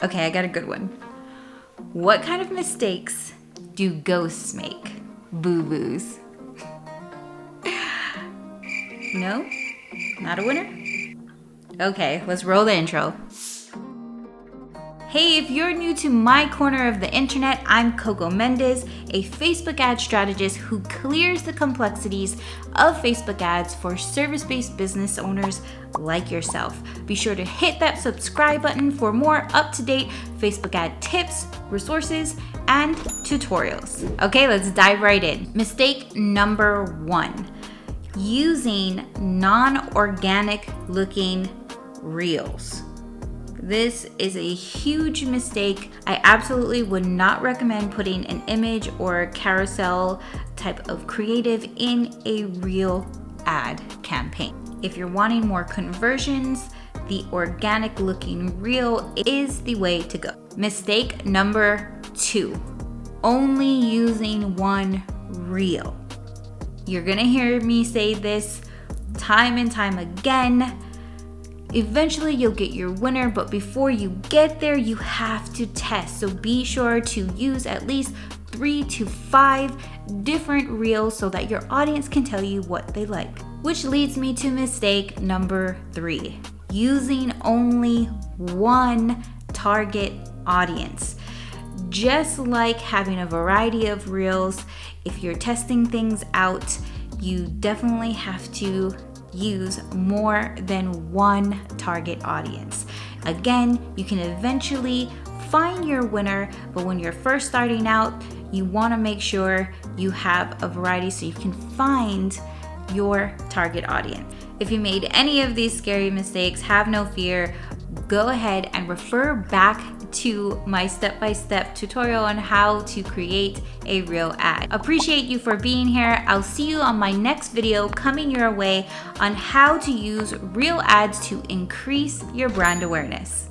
Okay, I got a good one. What kind of mistakes do ghosts make? Boo-boos. No? Not a winner? Okay, let's roll the intro. Hey, if you're new to my corner of the internet, I'm Coco Mendez, a Facebook ad strategist who clears the complexities of Facebook ads for service-based business owners like yourself. Be sure to hit that subscribe button for more up-to-date Facebook ad tips, resources, and tutorials. Okay, let's dive right in. Mistake number 1, using non-organic looking reels. This is a huge mistake. I absolutely would not recommend putting an image or carousel type of creative in a reel ad campaign. If you're wanting more conversions, the organic looking reel is the way to go. Mistake number 2, only using one reel. You're gonna hear me say this time and time again. Eventually you'll get your winner, but before you get there, you have to test. So be sure to use at least 3 to 5 different reels so that your audience can tell you what they like. Which leads me to mistake number 3, using only one target audience. Just like having a variety of reels, if you're testing things out, you definitely have to use more than one target audience. Again, you can eventually find your winner, but when you're first starting out, you want to make sure you have a variety so you can find your target audience. If you made any of these scary mistakes, have no fear. Go ahead and refer back to my step-by-step tutorial on how to create a reel ad. Appreciate you for being here. I'll see you on my next video coming your way on how to use reel ads to increase your brand awareness.